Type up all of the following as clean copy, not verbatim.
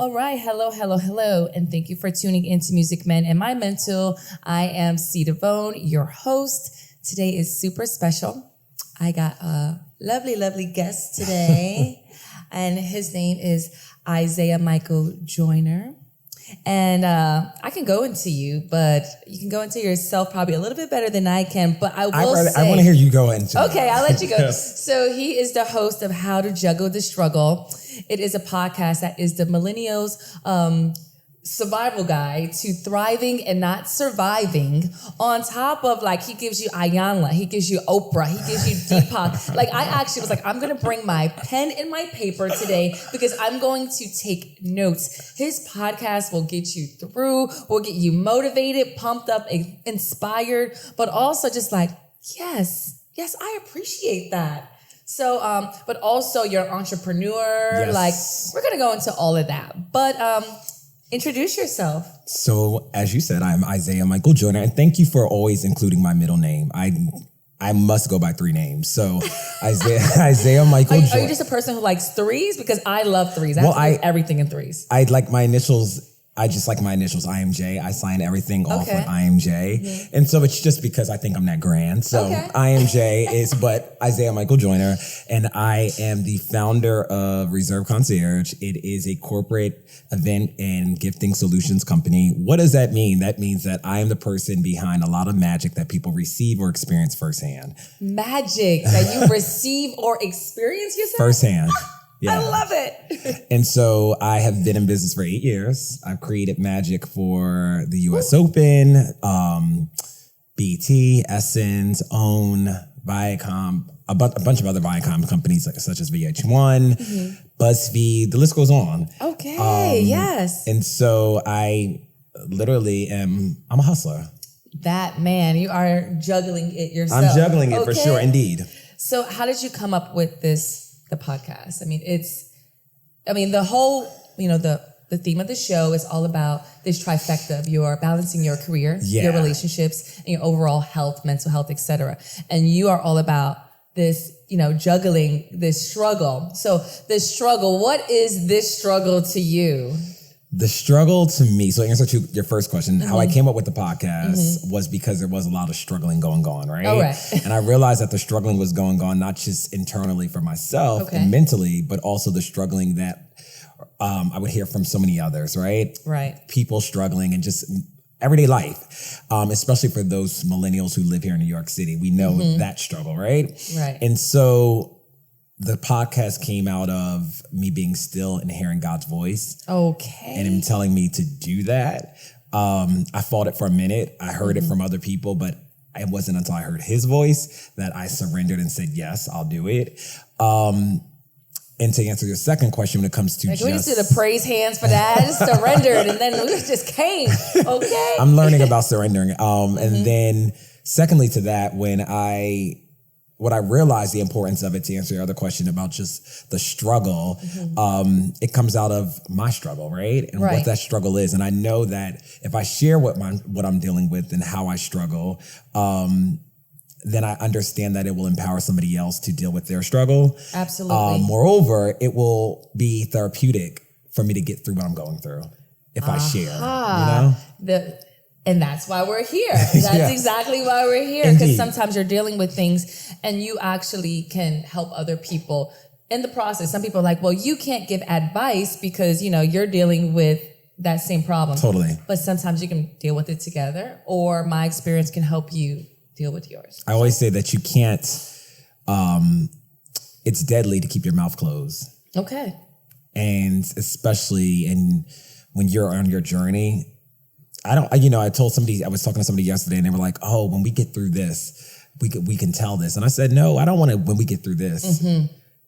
All right. Hello, hello, hello. And thank you for tuning into Music Men and My Mental. I am C. Devone, your host. Today is super special. I got a lovely, lovely guest today. And his name is Isaiah Michael Joyner. And I can go into you, but you can go into yourself probably a little bit better than I can. But I want to hear you go into Okay, I'll let you go. So he is the host of How to Juggle the Struggle. It is a podcast that is the millennials' survival guide to thriving and not surviving. On top of, like, he gives you Ayanla, he gives you Oprah, he gives you Deepak. Like, I actually was like, I'm going to bring my pen and my paper today because I'm going to take notes. His podcast will get you through, will get you motivated, pumped up, inspired, but also just like, yes, I appreciate that. So, but also you're an entrepreneur. Yes. Like, we're going to go into all of that. But, introduce yourself. So, as you said, I'm Isaiah Michael Joyner, and thank you for always including my middle name. I must go by 3 names. So, Isaiah Michael Joyner. Are you just a person who likes threes? Because I love threes. I have to do everything in threes. I like my initials. I just like my initials, IMJ. I sign everything off with IMJ. Mm-hmm. And so it's just because I think I'm that grand. So IMJ is, but Isaiah Michael Joyner, and I am the founder of Reserve Concierge. It is a corporate event and gifting solutions company. What does that mean? That means that I am the person behind a lot of magic that people receive or experience firsthand. Magic that you receive or experience yourself? Firsthand. Yeah. I love it. And so I have been in business for 8 years. I've created magic for the US Open, BT, Essence, OWN, Viacom, a bunch of other Viacom companies such as VH1, BuzzFeed, the list goes on. Okay, yes. And so I literally I'm a hustler. That man, you are juggling it yourself. I'm juggling it for sure, indeed. So how did you come up with the podcast? I mean, the whole, the theme of the show is all about this trifecta of your balancing your career, your relationships, and your overall health, mental health, etc. And you are all about this, juggling this struggle. So this struggle, what is this struggle to you? The struggle to me, so answer to your first question, how I came up with the podcast was because there was a lot of struggling going on, right? Oh, right. And I realized that the struggling was going on not just internally for myself and mentally, but also the struggling that I would hear from so many others, right? Right. People struggling and just everyday life, especially for those millennials who live here in New York City. We know that struggle, right? Right. And so the podcast came out of me being still and hearing God's voice. Okay. And him telling me to do that. I fought it for a minute. I heard it from other people, but it wasn't until I heard his voice that I surrendered and said, yes, I'll do it. And to answer your second question, when it comes to we just did the praise hands for that. I just surrendered and then we just came. Okay. I'm learning about surrendering. And then secondly to that, what I realized the importance of it, to answer your other question about just the struggle, it comes out of my struggle, right? And what that struggle is. And I know that if I share what I'm dealing with and how I struggle, then I understand that it will empower somebody else to deal with their struggle. Absolutely. Moreover, it will be therapeutic for me to get through what I'm going through if I share, And that's why we're here. That's exactly why we're here. Because sometimes you're dealing with things and you actually can help other people in the process. Some people are like, well, you can't give advice because, you're dealing with that same problem. Totally. But sometimes you can deal with it together, or my experience can help you deal with yours. I always say that you can't, it's deadly to keep your mouth closed. Okay. And especially when you're on your journey, I was talking to somebody yesterday and they were like, oh, when we get through this, we can tell this. And I said, no, I don't want to, when we get through this,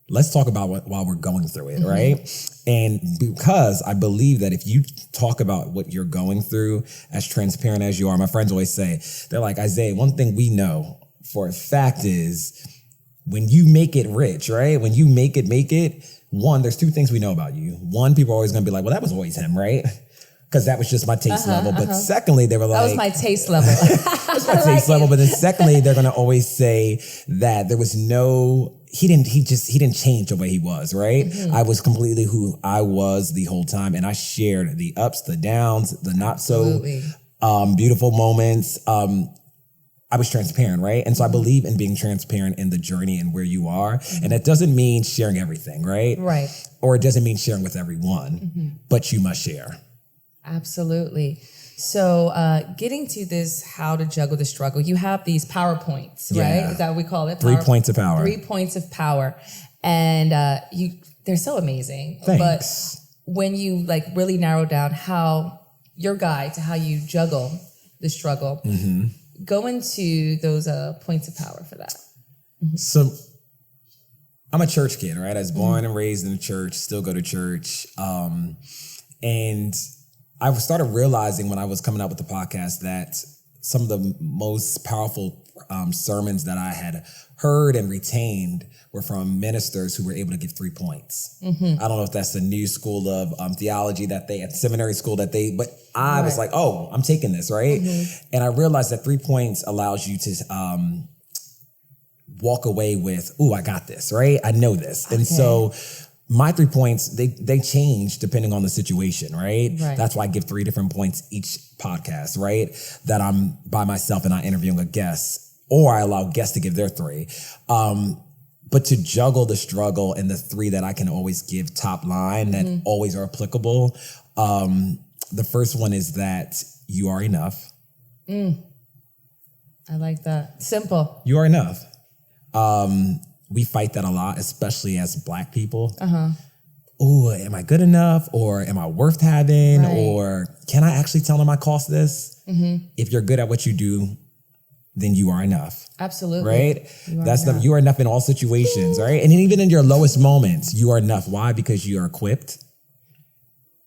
let's talk about while we're going through it, right? And because I believe that if you talk about what you're going through as transparent as you are, my friends always say, they're like, Isaiah, one thing we know for a fact is when you make it rich, right? When you make it, one, there's 2 things we know about you. One, people are always going to be like, well, that was always him, right? Because that was just my taste level. But secondly, they were like... That was my taste level. That's my taste level. But then secondly, they're going to always say that there was no he didn't change the way he was, right? Mm-hmm. I was completely who I was the whole time. And I shared the ups, the downs, the not so beautiful moments. I was transparent, right? And so I believe in being transparent in the journey and where you are. Mm-hmm. And that doesn't mean sharing everything, right? Right. Or it doesn't mean sharing with everyone, but you must share. Absolutely. So getting to this, how to juggle the struggle, you have these PowerPoints, right? Is that what we call it? 3 points of power. 3 points of power. And they're so amazing. Thanks. But when you like really narrow down how your guide to how you juggle the struggle, go into those points of power for that. So I'm a church kid, right? I was born and raised in the church, still go to church. And I started realizing when I was coming out with the podcast that some of the most powerful sermons that I had heard and retained were from ministers who were able to give 3 points. I don't know if that's the new school of theology that they, at seminary school that they, but I was like, oh, I'm taking this, right? And I realized that 3 points allows you to walk away with, ooh, I got this, right? I know this. And so my 3 points, they change depending on the situation, right? That's why I give 3 different points each podcast, right? That I'm by myself and not interviewing a guest, or I allow guests to give their 3. But to juggle the struggle and the 3 that I can always give top line that always are applicable. The first one is that you are enough. I like that. Simple. You are enough. We fight that a lot, especially as Black people. Oh, am I good enough? Or am I worth having? Or can I actually tell them I cost this? If you're good at what you do, then you are enough. Absolutely. Right? You are enough in all situations, right? And even in your lowest moments, you are enough. Why? Because you are equipped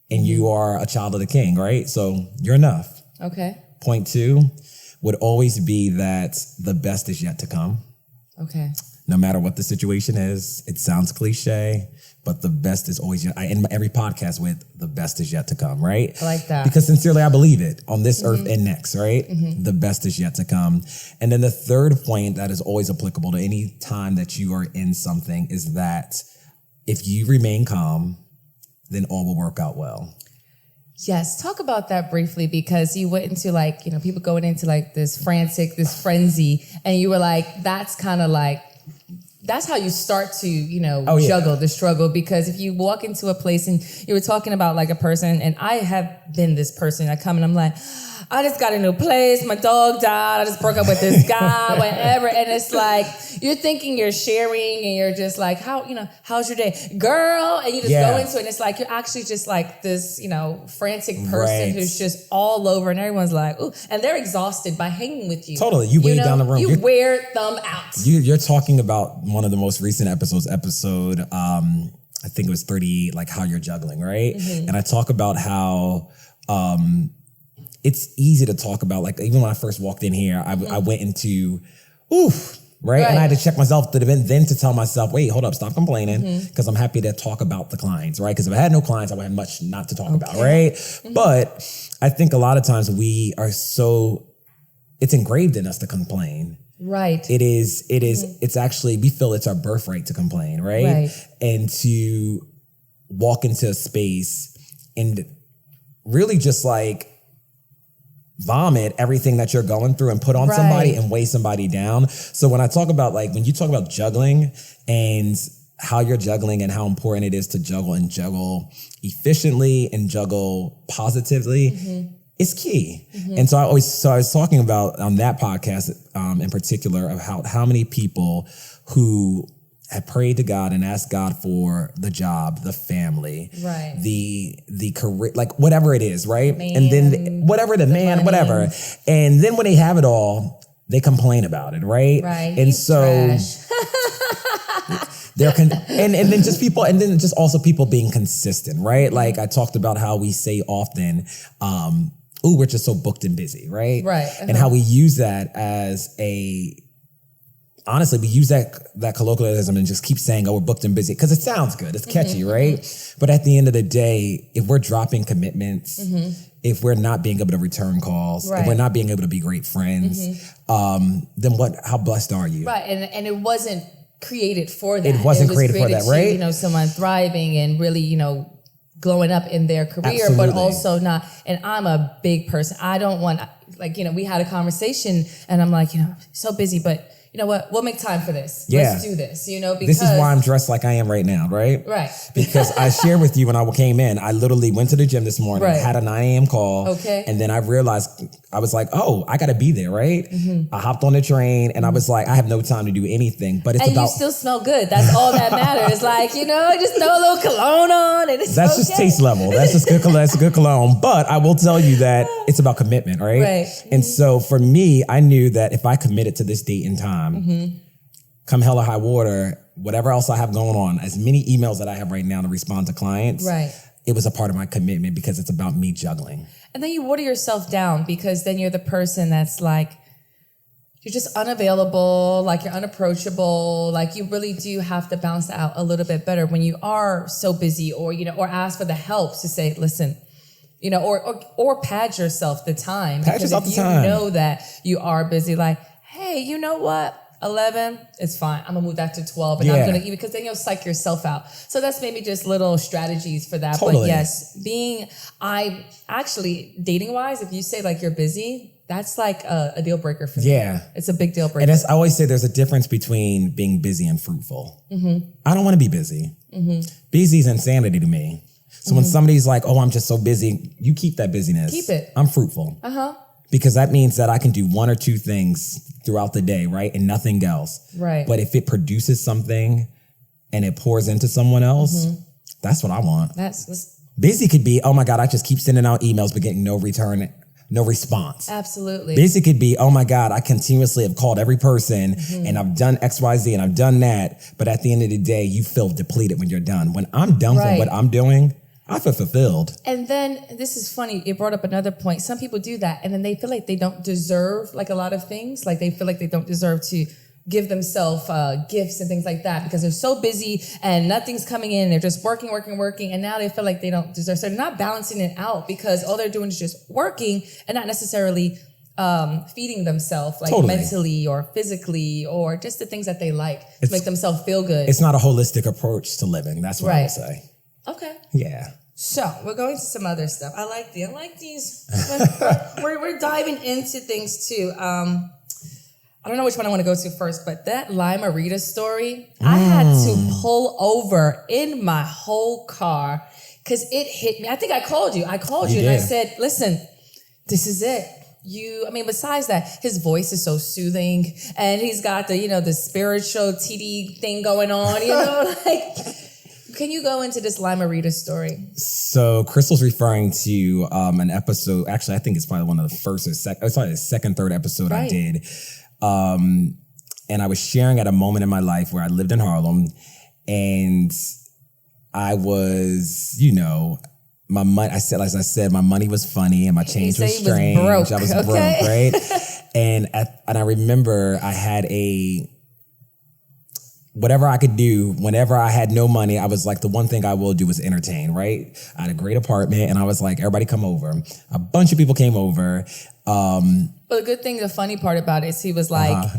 and you are a child of the King, right? So you're enough. Okay. Point 2 would always be that the best is yet to come. Okay. No matter what the situation is, it sounds cliche, but the best is always yet. I end every podcast with the best is yet to come, right? I like that. Because sincerely, I believe it on this earth and next, right? The best is yet to come. And then the third point that is always applicable to any time that you are in something is that if you remain calm, then all will work out well. Yes, talk about that briefly, because you went into like, people going into like this frenzy, and you were like, that's kind of like, that's how you start to, juggle the struggle. Because if you walk into a place and you were talking about like a person, and I have been this person, I come and I'm like, I just got a new place, my dog died, I just broke up with this guy, whatever. And it's like, you're thinking you're sharing and you're just like, how's your day? Girl, and you just go into it and it's like, you're actually just like this, frantic person who's just all over, and everyone's like, ooh, and they're exhausted by hanging with you. Totally, you weigh down the room. You wear them out. You're talking about one of the most recent episode, I think it was 38, like how you're juggling, right? And I talk about how, it's easy to talk about, like, even when I first walked in here, I went into, right? And I had to check myself then to tell myself, wait, hold up, stop complaining, because I'm happy to talk about the clients, right? Because if I had no clients, I would have much not to talk about, right? But I think a lot of times we are it's engraved in us to complain. Right. It's actually, we feel it's our birthright to complain, right? And to walk into a space and really just like, vomit everything that you're going through and put on somebody and weigh somebody down. So when I talk about when you talk about juggling and how you're juggling and how important it is to juggle and juggle efficiently and juggle positively, it's key. And so I was talking about on that podcast in particular of how many people who have prayed to God and asked God for the job, the family, the career, like whatever it is, right? And then whatever the man, money. Whatever. And then when they have it all, they complain about it, right? And so and then just people, and then just also people being consistent, right? Like I talked about how we say often, we're just so booked and busy, right? And how we use that as honestly, we use that colloquialism and just keep saying, we're booked and busy, because it sounds good. It's catchy, right? But at the end of the day, if we're dropping commitments, if we're not being able to return calls, if we're not being able to be great friends, then how blessed are you? Right. And it wasn't created for that. It wasn't created for that, right? You know, someone thriving and really, you know, glowing up in their career, Absolutely. but also not. And I'm a big person. I don't want, like, you know, we had a conversation and I'm like, you know, so busy, but you know what? We'll make time for this. Yeah. Let's do this, you know, because this is why I'm dressed like I am right now, right? Right. Because I shared with you when I came in, I literally went to the gym this morning, Right. had a 9 a.m. call. Okay. And then I realized, I was like, oh, I got to be there, right? Mm-hmm. I hopped on the train and I was like, I have no time to do anything, but it's and about. you still smell good. That's all that matters. Like, you know, just throw a little cologne on and it's That's okay. just taste level. That's just good. That's good cologne. But I will tell you that it's about commitment, right? Right. And so for me, I knew that if I committed to this date and time, come hell or high water, whatever else I have going on, as many emails that I have right now to respond to clients, Right. it was a part of my commitment because it's about me juggling. And then you water yourself down because then you're the person that's like, you're just unavailable, like you're unapproachable, like you really do have to balance out a little bit better when you are so busy, or, you know, or ask for the help to say, listen, you know, or pad yourself the time. Pad yourself the time. If you know that you are busy, like, hey, you know what? 11, it's fine. I'm gonna move that to 12, and I'm gonna eat, because then you'll psych yourself out. So that's maybe just little strategies for that. Totally. But yes, I actually, dating wise, if you say like you're busy, that's like a deal breaker for me. Yeah. It's a big deal breaker. And I always say there's a difference between being busy and fruitful. I don't want to be busy. Busy is insanity to me. So when somebody's like, oh, I'm just so busy, you keep that busyness. Keep it. I'm fruitful. Because that means that I can do one or two things throughout the day, right? And nothing else. Right. But if it produces something and it pours into someone else, that's what I want. That's Busy could be, oh my God, I just keep sending out emails but getting no return, no response. absolutely. Busy could be, oh my God, I continuously have called every person and I've done X, Y, Z and I've done that. But at the end of the day, you feel depleted when you're done. When I'm done Right. for what I'm doing, I feel fulfilled. And then this is funny. It brought up another point. Some people do that, and then they feel like they don't deserve like a lot of things. Like they feel like they don't deserve to give themselves gifts and things like that because they're so busy and nothing's coming in. They're just working, and now they feel like they don't deserve. So they're not balancing it out because all they're doing is just working and not necessarily feeding themselves like Totally. mentally or physically or just the things that they like to make themselves feel good. It's not a holistic approach to living. That's what I Right. would say. Okay. Yeah. So we're going to some other stuff. I like these. we're diving into things too. I don't know which one I want to go to first, but that Llama Ritas story, I had to pull over in my whole car because it hit me. I think I called you. You And I did. said, listen, this is it. Besides that, his voice is so soothing and he's got the, the spiritual TD thing going on, Can you go into this Llama Ritas story? So Crystal's referring to an episode. Actually, I think it's probably one of the first or second. It's probably the second, third episode I Right. did. And I was sharing at a moment in my life where I lived in Harlem, and I was, my money. As I said, my money was funny and my change was said he was strange. broke, I was okay? broke, right? and I remember I had whatever I could do, whenever I had no money, I was like, the one thing I will do is entertain, right? I had a great apartment and I was like, everybody come over. A bunch of people came over. But the funny part about it is he was like,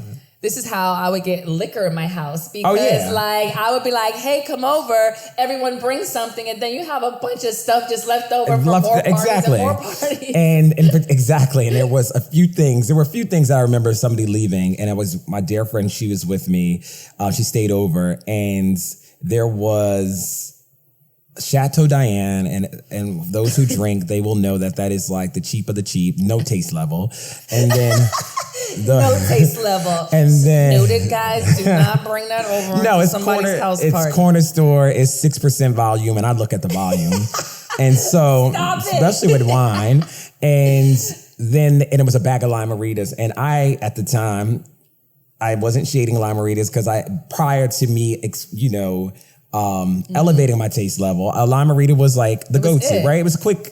this is how I would get liquor in my house because I would be like, hey, come over. Everyone brings something. And then you have a bunch of stuff just left over from more parties exactly. and more parties. And exactly. And there were a few things I remember somebody leaving, and it was my dear friend. She was with me. She stayed over, and there was Chateau Diane, and those who drink, they will know that is like the cheap of the cheap, no taste level. And then no taste level. And then noted, guys, do not bring that over to somebody's house party. It's corner store, it's 6% volume, and I look at the volume. And so, especially with wine. And it was a bag of Llama Ritas. And I, at the time, I wasn't shading Llama Ritas because prior to me, elevating my taste level, a Llama Rita was like the go-to, right? It was quick,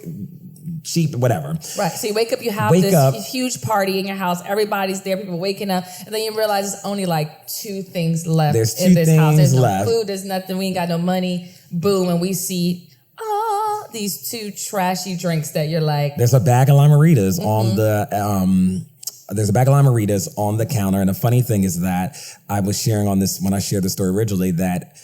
cheap, whatever. Right. So you wake up, you have this huge party in your house. Everybody's there, people waking up, and then you realize there's only like 2 things left There's in this house. There's left. no food, there's nothing, we ain't got no money. Boom, and we see these 2 trashy drinks that you're like. There's a bag of Llama Ritas on there's a bag of Llama Ritas on the counter. And the funny thing is that I was sharing on this, when I shared the story originally, that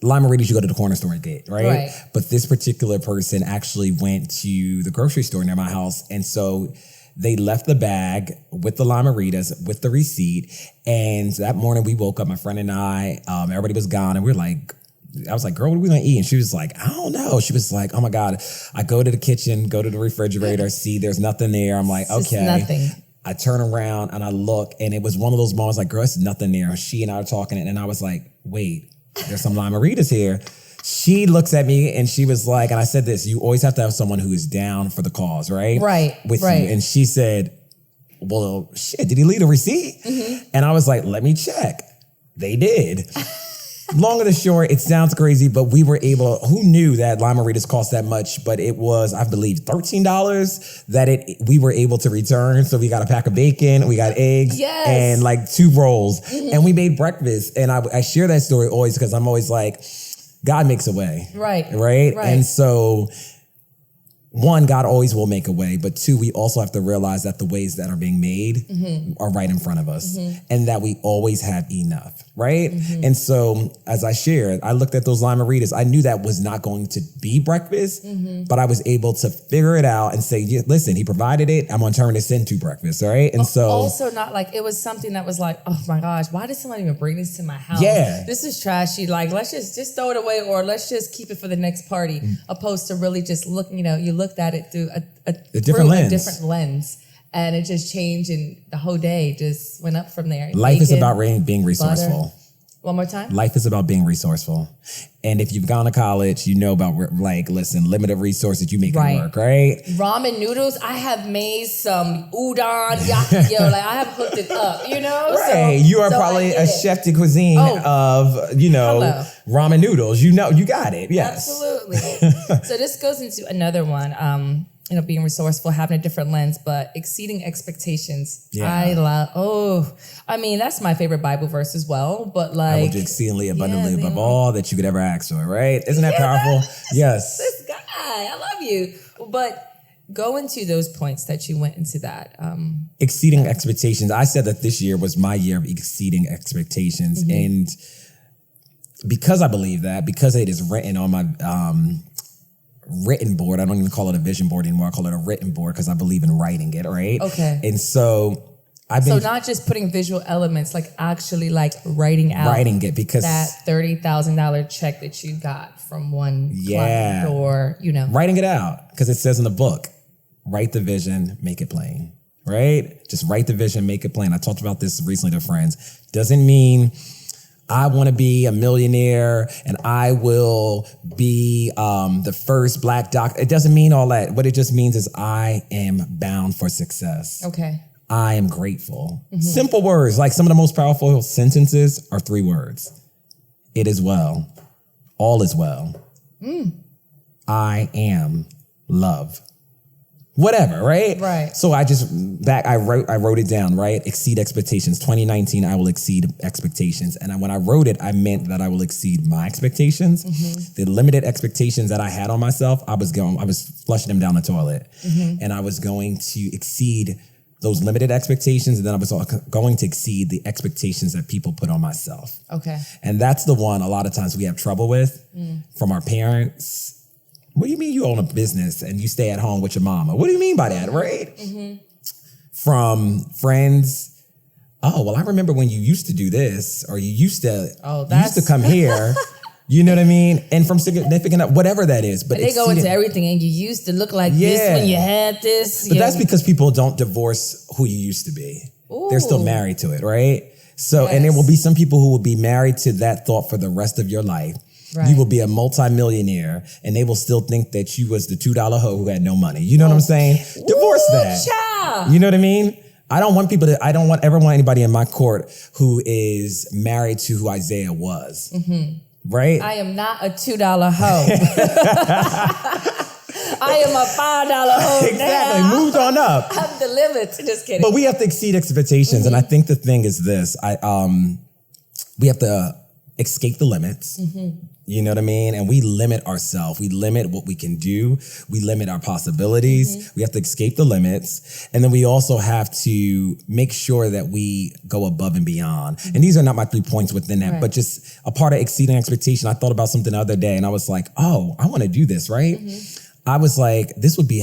Llama Ritas, you go to the corner store and get, right? But this particular person actually went to the grocery store near my house. And so they left the bag with the Llama Ritas, with the receipt. And that morning we woke up, my friend and I, everybody was gone. And we were like, I was like, girl, what are we going to eat? And she was like, I don't know. She was like, oh my God. I go to the kitchen, go to the refrigerator, see there's nothing there. I'm like, okay. Nothing. I turn around and I look, and it was one of those moments like, girl, there's nothing there. She and I are talking, and I was like, wait, there's some Llama Ritas here. She looks at me and she was like, and I said this, you always have to have someone who is down for the cause, right? Right. With you. And she said, well, shit, did he leave a receipt? And I was like, let me check. They did. Long of the short, it sounds crazy, but we were able, who knew that Llama Ritas cost that much? But it was, I believe, $13 that we were able to return. So we got a pack of bacon, we got eggs, and like 2 rolls. And we made breakfast. And I share that story always because I'm always like, God makes a way. Right. And so, one, God always will make a way. But 2, we also have to realize that the ways that are being made are right in front of us and that we always have enough. Right. And so as I shared, I looked at those Llama Ritas. I knew that was not going to be breakfast, but I was able to figure it out and say, listen, he provided it. I'm going to turn this into breakfast. All right. And so also not like it was something that was like, oh my gosh, why did somebody even bring this to my house? Yeah. This is trashy. Like, let's just throw it away, or let's just keep it for the next party, opposed to really just looking, you looked at it through a different lens. And it just changed, and the whole day just went up from there. Life is about being resourceful. Butter. One more time. Life is about being resourceful. And if you've gone to college, you know about, like, listen, limited resources, you make it work, right? Ramen noodles. I have made some udon, yaki, like I have hooked it up, Right. So, you are probably a chef de cuisine of, ramen noodles. You got it. Yes. Absolutely. So this goes into another one. Being resourceful, having a different lens, but exceeding expectations. Yeah. That's my favorite Bible verse as well. But like, I will do exceedingly abundantly above all that you could ever ask for, right? Isn't that powerful? Yes. This guy, I love you. But go into those points that you went into that. Exceeding expectations. I said that this year was my year of exceeding expectations. And because I believe that, because it is written on my written board. I don't even call it a vision board anymore. I call it a written board because I believe in writing it, right? Okay. And so So not just putting visual elements, like actually like writing it, because that $30,000 check that you got from one client, or writing it out, because it says in the book, write the vision, make it plain, right? Just write the vision, make it plain. I talked about this recently to friends. Doesn't mean I want to be a millionaire and I will be the first Black doctor. It doesn't mean all that. What it just means is I am bound for success. Okay. I am grateful. Simple words. Like some of the most powerful sentences are 3 words. It is well. All is well. I am love. Whatever, right? Right. So I wrote it down, right? Exceed expectations. 2019, I will exceed expectations. And when I wrote it, I meant that I will exceed my expectations. The limited expectations that I had on myself, I was flushing them down the toilet. And I was going to exceed those limited expectations. And then I was going to exceed the expectations that people put on myself. Okay. And that's the one a lot of times we have trouble with from our parents. What do you mean you own a business and you stay at home with your mama? What do you mean by that, right? From friends. Oh, well, I remember when you used to do this, or you used to come here. You know what I mean? And from significant, whatever that is. But they go into everything, and you used to look like this when you had this. But that's because people don't divorce who you used to be. Ooh. They're still married to it, right? So, and there will be some people who will be married to that thought for the rest of your life. Right. You will be a multimillionaire, and they will still think that you was the $2 hoe who had no money. You know what I'm saying? Divorce that. Child. You know what I mean? I don't ever want anybody in my court who is married to who Isaiah was. Right? I am not a $2 hoe. I am a $5 hoe. Exactly. Now. Moved on up. I'm delivered. Just kidding. But we have to exceed expectations. And I think the thing is this. We have to escape the limits. You know what I mean? And we limit ourselves. We limit what we can do. We limit our possibilities. We have to escape the limits. And then we also have to make sure that we go above and beyond. And these are not my 3 points within that, but just a part of exceeding expectation. I thought about something the other day and I was like, oh, I want to do this, right? I was like,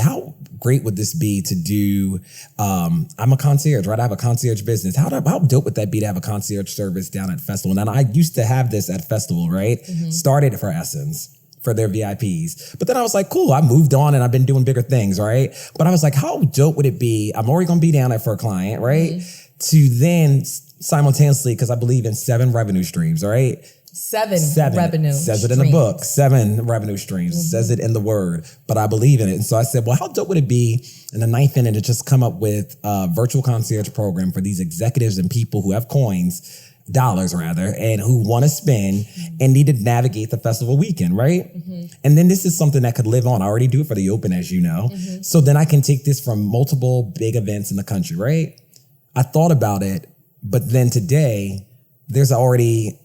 how great would this be to do, I'm a concierge, right? I have a concierge business. How dope would that be to have a concierge service down at Festival? And I used to have this at Festival, right? Started for Essence, for their VIPs. But then I was like, cool, I moved on and I've been doing bigger things, right? But I was like, how dope would it be? I'm already going to be down there for a client, right? To then simultaneously, because I believe in 7 revenue streams, right? Seven revenue says it in the book. 7 revenue streams says it in the word, but I believe in it. And so I said, well, how dope would it be in the 9th inning to just come up with a virtual concierge program for these executives and people who have dollars rather, and who want to spend and need to navigate the festival weekend, right? And then this is something that could live on. I already do it for the Open, as you know. So then I can take this from multiple big events in the country, right? I thought about it, but then today there's already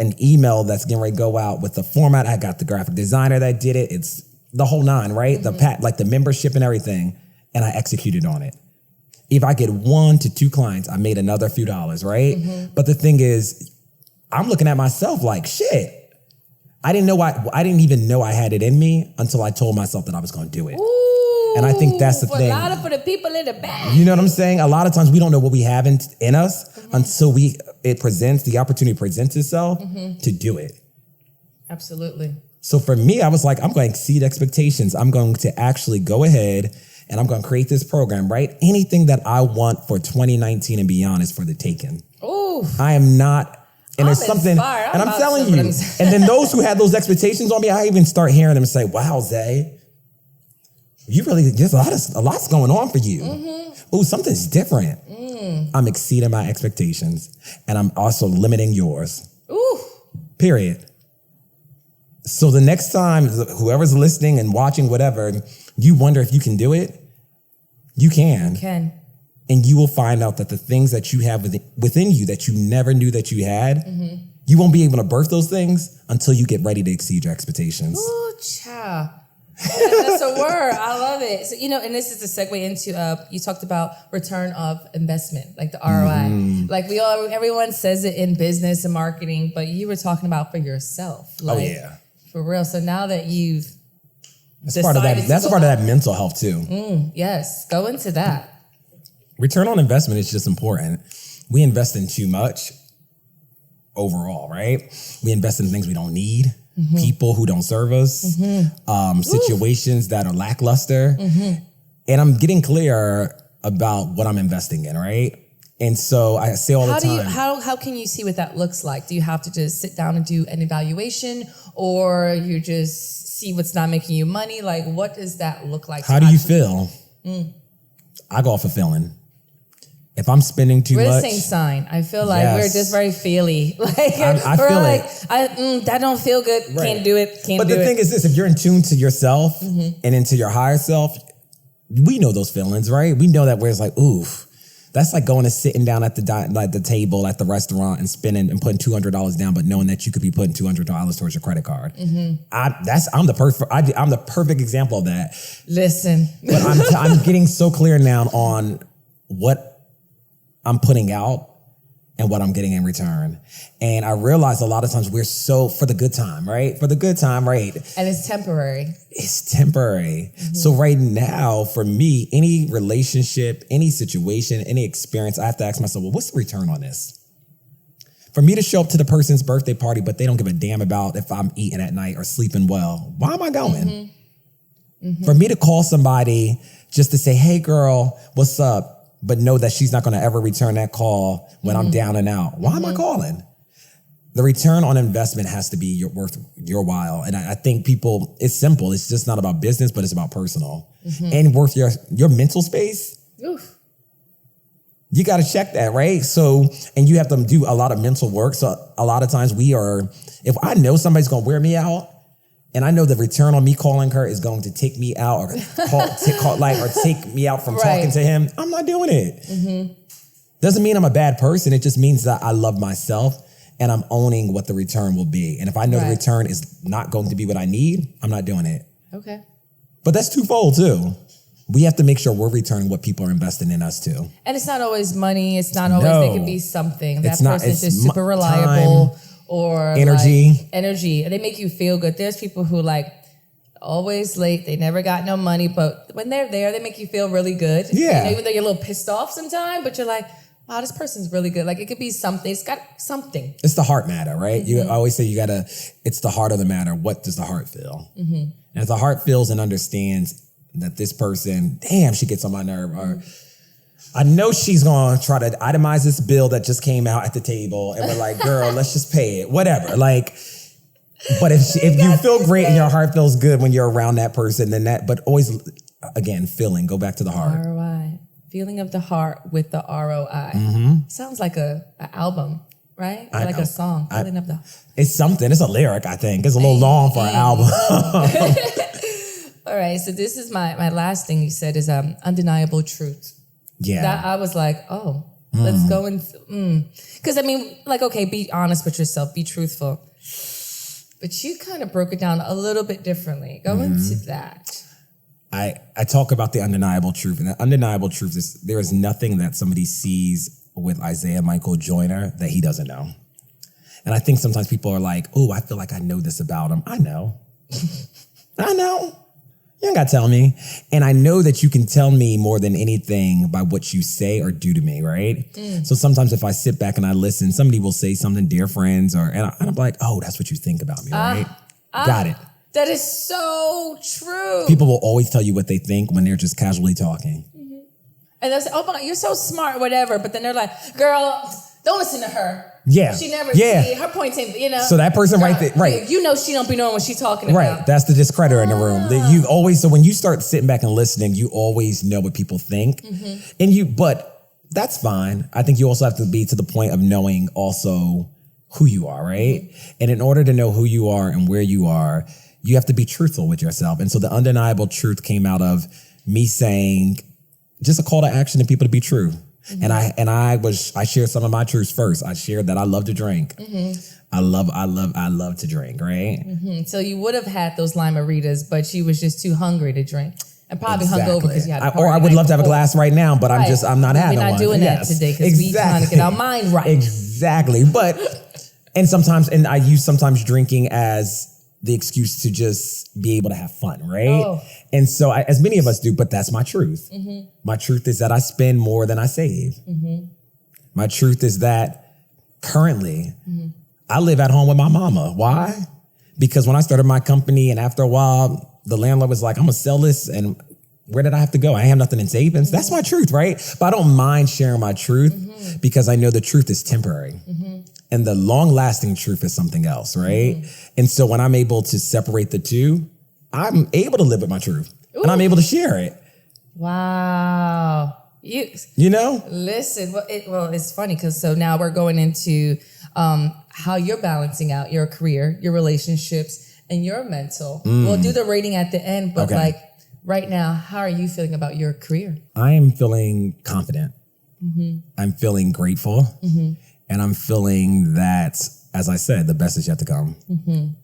an email that's getting ready to go out with the format. I got the graphic designer that did it. It's the whole 9, right? The membership and everything. And I executed on it. If I get 1 to 2 clients, I made another few dollars, right? But the thing is, I'm looking at myself like, shit. I didn't even know I had it in me until I told myself that I was going to do it. Ooh, and I think that's the thing. A lot for the people in the back. You know what I'm saying? A lot of times we don't know what we have in us until the opportunity presents itself to do it. Absolutely. So for me, I was like, I'm going to exceed expectations. I'm going to actually go ahead and I'm going to create this program, right? Anything that I want for 2019 and beyond is for the taking. Ooh. I am not. And there's something, inspired. and I'm telling you, and then those who had those expectations on me, I even start hearing them say, wow, Zay, there's a lot's going on for you. Ooh, something's different. I'm exceeding my expectations, and I'm also limiting yours. Ooh. Period. So the next time, whoever's listening and watching, whatever, you wonder if you can do it, you can. You can. And you will find out that the things that you have within you that you never knew that you had, you won't be able to birth those things until you get ready to exceed your expectations. Ooh, child. That's a word. I love it. So, and this is a segue into, you talked about return of investment, like the ROI. Like everyone says it in business and marketing, but you were talking about for yourself. Like, oh, yeah. For real. So now that you've That's part of that mental health too. Yes. Go into that. Return on investment is just important. We invest in too much overall, right? We invest in things we don't need, people who don't serve us, situations that are lackluster. And I'm getting clear about what I'm investing in, right? And so I say all the time. How can you see what that looks like? Do you have to just sit down and do an evaluation, or you just see what's not making you money? Like, what does that look like? How do you feel? I go off of feeling. If I'm spending too much. We're the same sign. I feel like we're just very feely. Like I feel like that don't feel good. Right. Can't do it. But the thing is this, if you're in tune to yourself and into your higher self, we know those feelings, right? We know that where it's like, oof. That's like going and sitting down at the table at the restaurant and spending and putting $200 down, but knowing that you could be putting $200 towards your credit card. I'm the perfect example of that. Listen, but I'm getting so clear now on what I'm putting out and what I'm getting in return. And I realize a lot of times we're so for the good time, right? For the good time, right? And it's temporary. It's temporary. So right now, for me, any relationship, any situation, any experience, I have to ask myself, well, what's the return on this? For me to show up to the person's birthday party, but they don't give a damn about if I'm eating at night or sleeping well, why am I going? For me to call somebody just to say, hey girl, what's up? But know that she's not going to ever return that call when I'm down and out. Why am I calling? The return on investment has to be worth your while. And I think people, it's simple. It's just not about business, but it's about personal. And worth your mental space. Oof. You got to check that, right? So, and you have to do a lot of mental work. So a lot of times if I know somebody's going to wear me out, and I know the return on me calling her is going to take me out or take me out from talking to him, I'm not doing it. Doesn't mean I'm a bad person. It just means that I love myself and I'm owning what the return will be. And if I know the return is not going to be what I need, I'm not doing it. Okay. But that's twofold too. We have to make sure we're returning what people are investing in us too. And it's not always money. It's not always, it can be something. That person's just super reliable time, or energy. Energy. They make you feel good. There's people who always late. They never got no money, but when they're there, they make you feel really good. Yeah. Even though you're a little pissed off sometimes, but you're like, wow, this person's really good. It could be something. It's got something. It's the heart matter, right? You always say it's the heart of the matter. What does the heart feel? And if the heart feels and understands that this person, damn, she gets on my nerve, or I know she's going to try to itemize this bill that just came out at the table, and we're like, girl, let's just pay it, whatever. But if you feel great and your heart feels good when you're around that person, then but always, again, feeling, go back to the heart. ROI, feeling of the heart with the ROI. Sounds like an album, right? Or like a song, feeling of the. It's something. It's a lyric, I think. It's a little long for an album. All right, so this is my last thing you said is undeniable truth. Yeah. That I was like, let's go and, because okay, be honest with yourself, be truthful. But you kind of broke it down a little bit differently. Go into that. I talk about the undeniable truth, and the undeniable truth is there is nothing that somebody sees with Isaiah Michael Joyner that he doesn't know. And I think sometimes people are like, oh, I feel like I know this about him. I know. I know. You ain't got to tell me. And I know that you can tell me more than anything by what you say or do to me, right? So sometimes if I sit back and I listen, somebody will say something, dear friends, and I'm like, oh, that's what you think about me, right? Got it. That is so true. People will always tell you what they think when they're just casually talking. And they'll say, oh, but you're so smart, whatever. But then they're like, girl, don't listen to her. Yeah. She never, her points ain't, So that person right there, right. You know she don't be knowing what she's talking about. Right. That's the discreditor in the room. So when you start sitting back and listening, you always know what people think. But that's fine. I think you also have to be to the point of knowing also who you are, right? And in order to know who you are and where you are, you have to be truthful with yourself. And so the undeniable truth came out of me saying just a call to action to people to be true. And I shared some of my truths first. I shared that I love to drink. I love to drink, right? So you would have had those Llama Ritas, but you was just too hungry to drink. And probably hungover because you had a party. Or I would love to have a glass right now, but I'm not having one. We're not doing that today because we trying to get our mind right. Exactly. And I use sometimes drinking as the excuse to just be able to have fun, right? And so as many of us do, but that's my truth. My truth is that I spend more than I save. My truth is that currently I live at home with my mama. Why? Because when I started my company and after a while, the landlord was like, I'm gonna sell this, and where did I have to go? I have nothing in savings. That's my truth, right? But I don't mind sharing my truth because I know the truth is temporary. And the long-lasting truth is something else, right? And so when I'm able to separate the two, I'm able to live with my truth. And I'm able to share it. Wow. You know? Listen, it's funny because so now we're going into how you're balancing out your career, your relationships, and your mental. We'll do the rating at the end, but right now, how are you feeling about your career? I am feeling confident. I'm feeling grateful. And I'm feeling that, as I said, the best is yet to come. And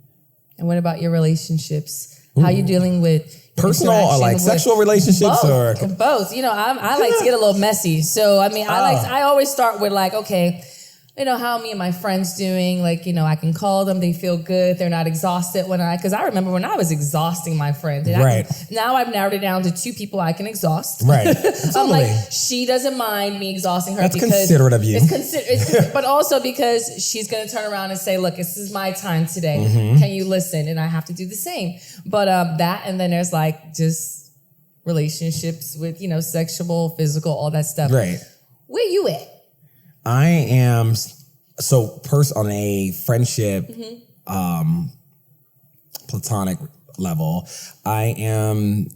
what about your relationships? How are you dealing with personal or sexual relationships? Both. Or both. I like to get a little messy. So I always start with okay, how me and my friends doing? I can call them. They feel good. They're not exhausted because I remember when I was exhausting my friends. And now I've narrowed it down to 2 people I can exhaust. Right. I'm like, she doesn't mind me exhausting her. That's considerate of you. But also because she's going to turn around and say, look, this is my time today. Can you listen? And I have to do the same. But that, and then there's just relationships with, sexual, physical, all that stuff. Right. Where you at? I am on a friendship, platonic level. I am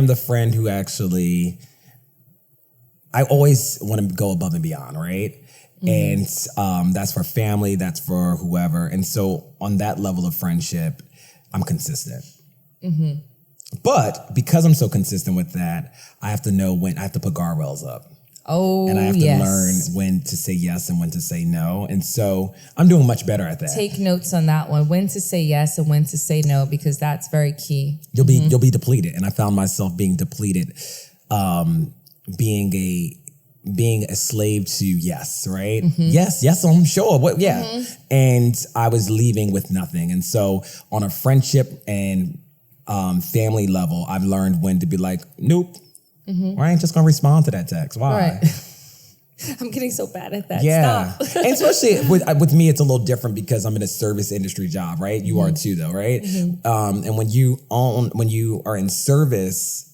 the friend who actually, I always want to go above and beyond, right? And that's for family, that's for whoever. And so on that level of friendship, I'm consistent. But because I'm so consistent with that, I have to know when I have to put guardrails up. Oh, and I have to learn when to say yes and when to say no. And so I'm doing much better at that. Take notes on that one. When to say yes and when to say no, because that's very key. You'll be depleted. And I found myself being depleted, being a slave to yes, right? Yes, I'm sure. What? Yeah. And I was leaving with nothing. And so on a friendship and family level, I've learned when to be like, nope. I ain't just gonna respond to that text. Why? Right. I'm getting so bad at that. Yeah. Stop. And especially with me, it's a little different because I'm in a service industry job, right? You are too, though, right? And when you are in service,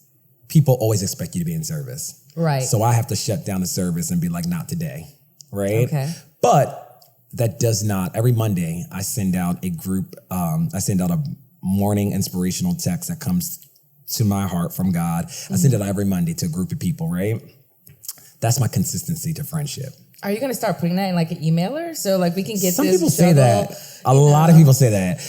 people always expect you to be in service. Right. So I have to shut down the service and be like, not today, right? Okay. But that does not. Every Monday, I send out a morning inspirational text that comes to my heart from God. I send it out every Monday to a group of people, right? That's my consistency to friendship. Are you going to start putting that in like an emailer? So like we can get Some this people say juggle, that. A lot of people say that.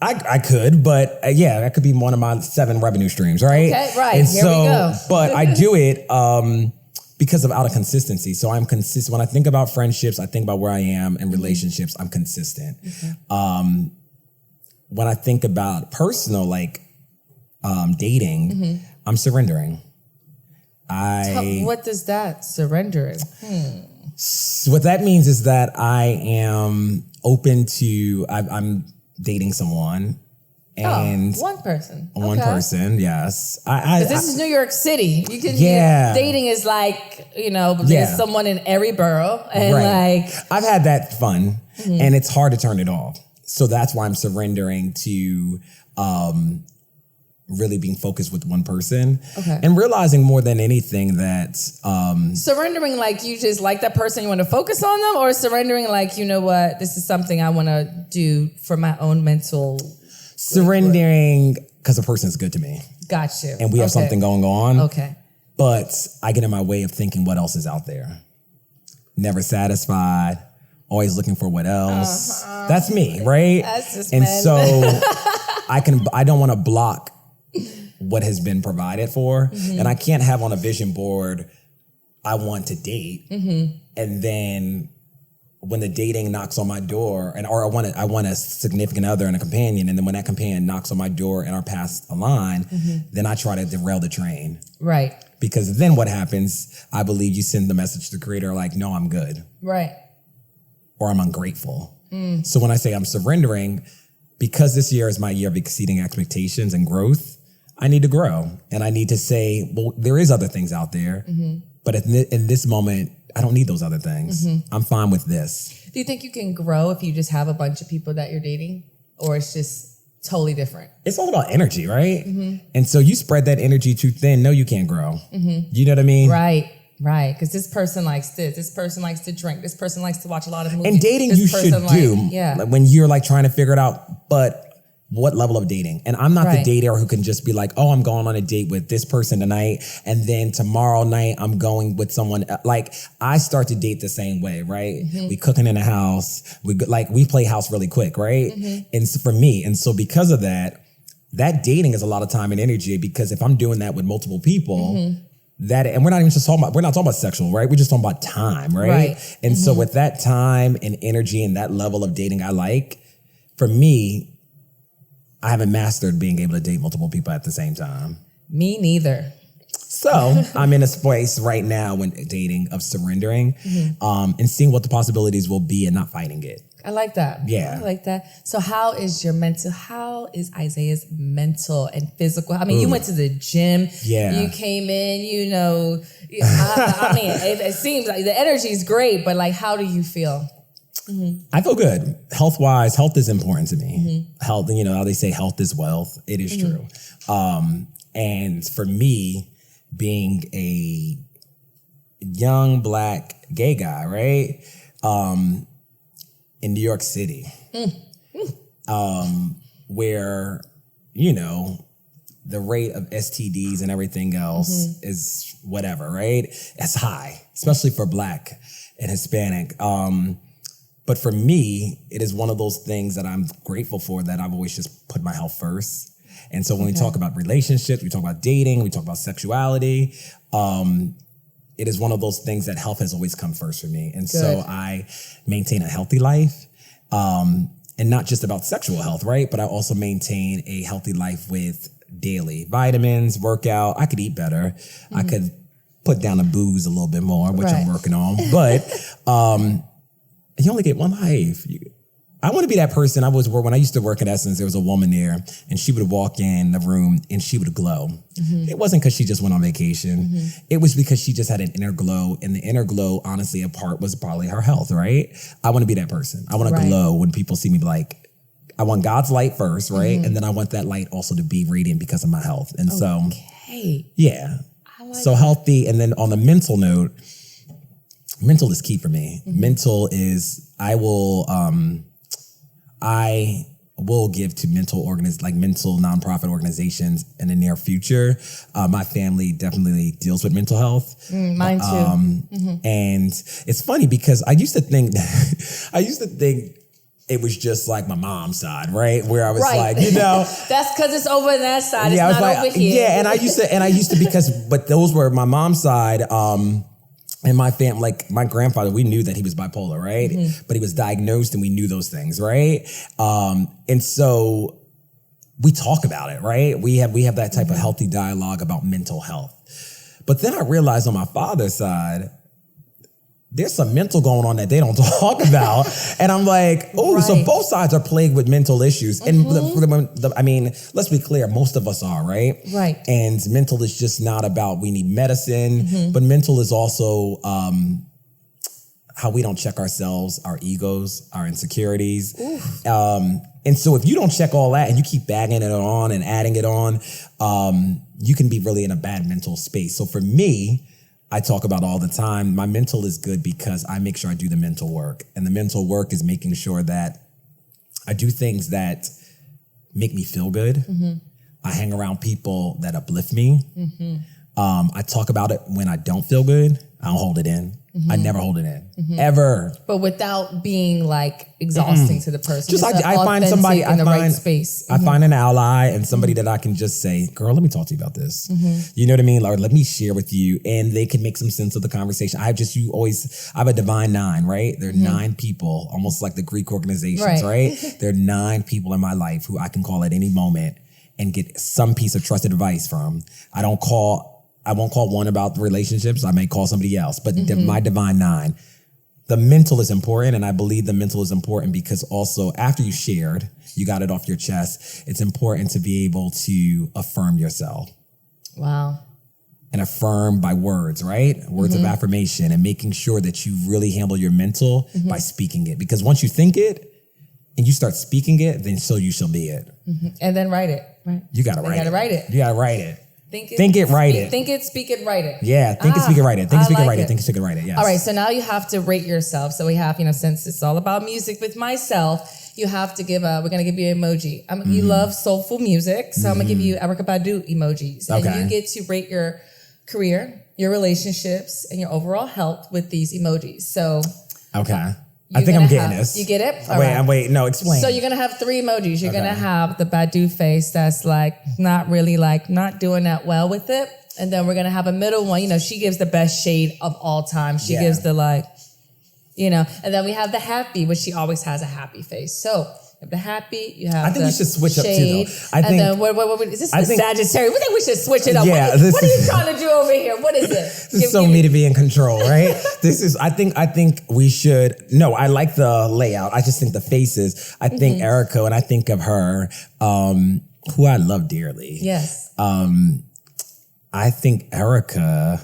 I could, but that could be one of my 7 revenue streams, right? Okay, right. And Here we go. But I do it because of out of consistency. So I'm consistent. When I think about friendships, I think about where I am in relationships. I'm consistent. When I think about personal, like dating, I'm surrendering. What does that surrendering? What that means is that I am open to, I'm dating someone. And one person. One person, yes. This is New York City. You can dating is like, there's someone in every borough. And I've had that fun and it's hard to turn it off. So that's why I'm surrendering to really being focused with one person and realizing more than anything that surrendering, like you just like that person, you want to focus on them, or surrendering like, you know what, this is something I want to do for my own mental. Surrendering because the person's good to me. Got you. And we have something going on. Okay. But I get in my way of thinking what else is out there. Never satisfied. Always looking for what else. That's me, right? That's just and so I don't want to block what has been provided for. And I can't have on a vision board, I want to date. And then when the dating knocks on my door, or I want a significant other and a companion, and then when that companion knocks on my door and our paths align, then I try to derail the train. Right. Because then what happens, I believe you send the message to the creator like, no, I'm good. Right. Or I'm ungrateful. So when I say I'm surrendering, because this year is my year of exceeding expectations and growth, I need to grow. And I need to say, well, there is other things out there. But in this moment, I don't need those other things. I'm fine with this. Do you think you can grow if you just have a bunch of people that you're dating? Or it's just totally different? It's all about energy, right? And so you spread that energy too thin, no, you can't grow. You know what I mean? Right. Because this person likes this person likes to drink, this person likes to watch a lot of movies. And dating you should do like, when you're like trying to figure it out, but what level of dating? And I'm not the dater who can just be like, oh, I'm going on a date with this person tonight, and then tomorrow night I'm going with someone. Like, I start to date the same way, right? We cooking in the house. We play house really quick, right? And so for me, and so because of that dating is a lot of time and energy, because if I'm doing that with multiple people, and we're not talking about sexual, right? We're just talking about time, right? And so with that time and energy and that level of dating for me, I haven't mastered being able to date multiple people at the same time. Me neither. So I'm in a space right now when dating of surrendering and seeing what the possibilities will be and not fighting it. I like that. Yeah. I like that. So how is Isaiah's mental and physical? I mean, you went to the gym. Yeah. You came in, I mean, it seems like the energy is great, but like, how do you feel? I feel good. Health-wise, health is important to me. Health, how they say health is wealth. It is true. And for me, being a young Black gay guy, right? In New York City, where, the rate of STDs and everything else is whatever, right? It's high, especially for Black and Hispanic. But for me, it is one of those things that I'm grateful for, that I've always just put my health first. And so when we talk about relationships, we talk about dating, we talk about sexuality, it is one of those things that health has always come first for me. And so I maintain a healthy life. And not just about sexual health, right? But I also maintain a healthy life with daily vitamins, workout. I could eat better. I could put down the booze a little bit more, which I'm working on. But you only get one life. I want to be that person. When I used to work at Essence, there was a woman there, and she would walk in the room and she would glow. It wasn't because she just went on vacation. It was because she just had an inner glow, and the inner glow, honestly, a part was probably her health, right? I want to be that person. I want to glow when people see me. Like, I want God's light first, right? And then I want that light also to be radiant because of my health. And so, yeah. So healthy. And then on the mental note, mental is key for me. Mental is, I will give to mental nonprofit organizations in the near future. My family definitely deals with mental health. Mine too. And it's funny because I used to think it was just like my mom's side, right? Where I was like, that's because it's over on that side. It's not over here. Yeah, and I used to but those were my mom's side. And my family, like my grandfather, we knew that he was bipolar, right? But he was diagnosed and we knew those things, right? And so we talk about it, right? We have that type of healthy dialogue about mental health. But then I realized on my father's side, there's some mental going on that they don't talk about. And I'm like, so both sides are plagued with mental issues. And I mean, let's be clear, most of us are, right? Right. And mental is just not about we need medicine, but mental is also how we don't check ourselves, our egos, our insecurities. And so if you don't check all that and you keep bagging it on and adding it on, you can be really in a bad mental space. So for me, I talk about all the time, my mental is good because I make sure I do the mental work. And the mental work is making sure that I do things that make me feel good. I hang around people that uplift me. I talk about it when I don't feel good. I don't hold it in. I never hold it in, ever. But without being like exhausting to the person. Just I find somebody in the right space. I find an ally and somebody that I can just say, girl, let me talk to you about this. You know what I mean? Or let me share with you, and they can make some sense of the conversation. I have a divine 9, right? There are 9 people, almost like the Greek organizations, right? There are 9 people in my life who I can call at any moment and get some piece of trusted advice from. I won't call one about relationships. I may call somebody else, but my divine 9, the mental is important. And I believe the mental is important because also after you shared, you got it off your chest. It's important to be able to affirm yourself. Wow. And affirm by words, right? Words of affirmation, and making sure that you really handle your mental by speaking it. Because once you think it and you start speaking it, then so you shall be it. And then write it, right? You got to write it. You got to write it. Think it, write it. Think it, speak it, write it. Yeah, think it, speak it, write it. Think it, speak it, write it. Think it, speak it, write it. Yes. All right, so now you have to rate yourself. So we have, since it's all about music with myself, you have to we're going to give you an emoji. You love soulful music, so I'm going to give you Erykah Badu emojis. And you get to rate your career, your relationships, and your overall health with these emojis. So. Okay. I think I'm getting this. You get it? Wait, no, explain. So you're going to have 3 emojis. You're going to have the Badu face that's like not really like not doing that well with it. And then we're going to have a middle one. She gives the best shade of all time. She gives the and then we have the happy, which she always has a happy face. So you have the happy, you have I think we should switch shade, up too, though. I think, then what is this the Sagittarius? We think we should switch it up. Yeah, what are you trying to do over here? What is it? This is so me to be in control, right? I think we should, no, I like the layout. I just think the faces, I think Erykah, and I think of her, who I love dearly. Yes. I think Erykah,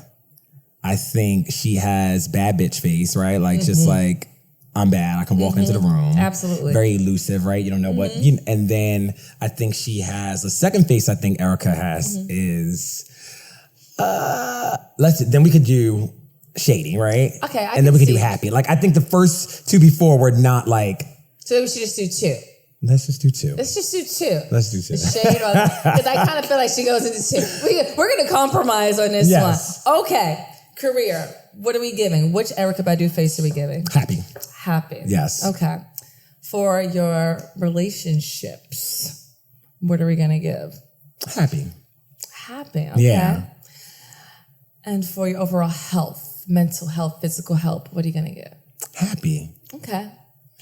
she has bad bitch face, right? Like just like, I'm bad. I can walk into the room. Absolutely. Very elusive, right? You don't know what. And then I think she has the second face. I think Erykah has is. Then we could do shady, right? Okay. And then we could do happy. Like I think the first 2 before were not like. So we should just do 2. Let's just do 2. Let's just do 2. Let's do 2. Shade because I kind of feel like she goes into 2. We're going to compromise on this one. Okay. Career. What are we giving? Which Erykah Badu face are we giving? Happy. Yes. Okay. For your relationships, what are we going to give? Happy. Okay. Yeah. And for your overall health, mental health, physical health, what are you going to get? Happy. Okay.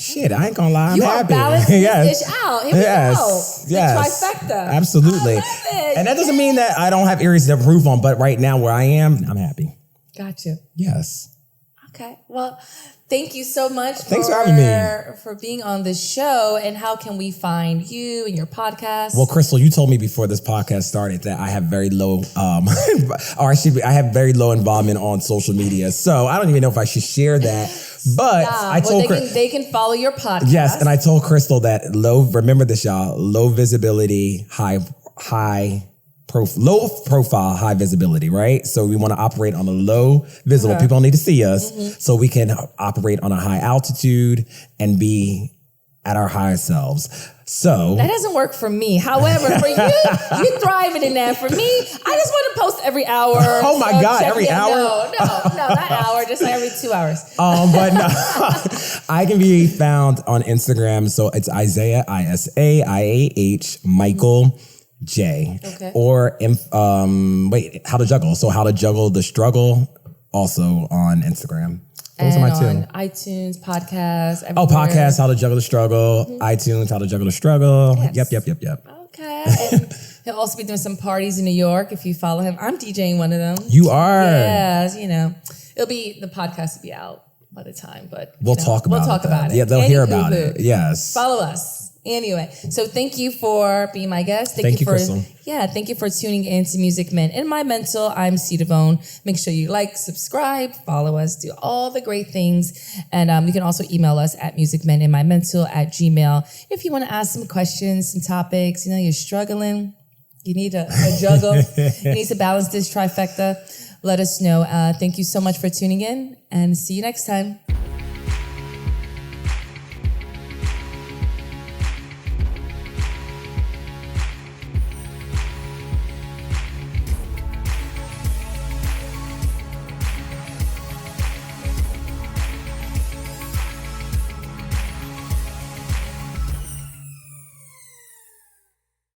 Shit, I ain't gonna lie, I'm you happy. You are balancing yes. this dish out. Here we go. The trifecta. Absolutely. I love it. And that doesn't mean that I don't have areas to improve on, but right now where I am, I'm happy. Gotcha. Yes. Okay. Well, thanks so much. Thanks for having me. For being on this show. And how can we find you and your podcast? Well, Crystal, you told me before this podcast started that I have very low, I have very low involvement on social media. So I don't even know if I should share that. But I told they can follow your podcast. Yes, and I told Crystal that remember this, y'all, low visibility, low profile, high visibility, right? So we want to operate on a low visible. People don't need to see us. So we can operate on a high altitude and be at our highest selves. So that doesn't work for me. However, for you, you're thriving in that. For me, I just want to post every hour. Oh my God, every hour? No, not hour, just like every 2 hours. But no, I can be found on Instagram. So it's Isaiah, ISAIAH, Michael J. Okay. Or How to Juggle. So How to Juggle the Struggle, also on Instagram. Those are my two. On iTunes, podcasts. Everywhere. Podcasts, How to Juggle the Struggle. iTunes, How to Juggle the Struggle. Yes. Yep. Okay. And he'll also be doing some parties in New York if you follow him. I'm DJing one of them. You are? Yes, the podcast will be out by the time, but we'll talk about it. Yeah, they'll hear about it. Yes. Follow us. Anyway, so thank you for being my guest. Thank you for Crystal. Yeah, thank you for tuning in to Music Men in My Mental. I'm C. Devone. Make sure you like, subscribe, follow us, do all the great things. And you can also email us at musicmeninmymental@gmail.com if you want to ask some questions, some topics. You're struggling. You need a juggle. You need to balance this trifecta. Let us know. Thank you so much for tuning in, and see you next time.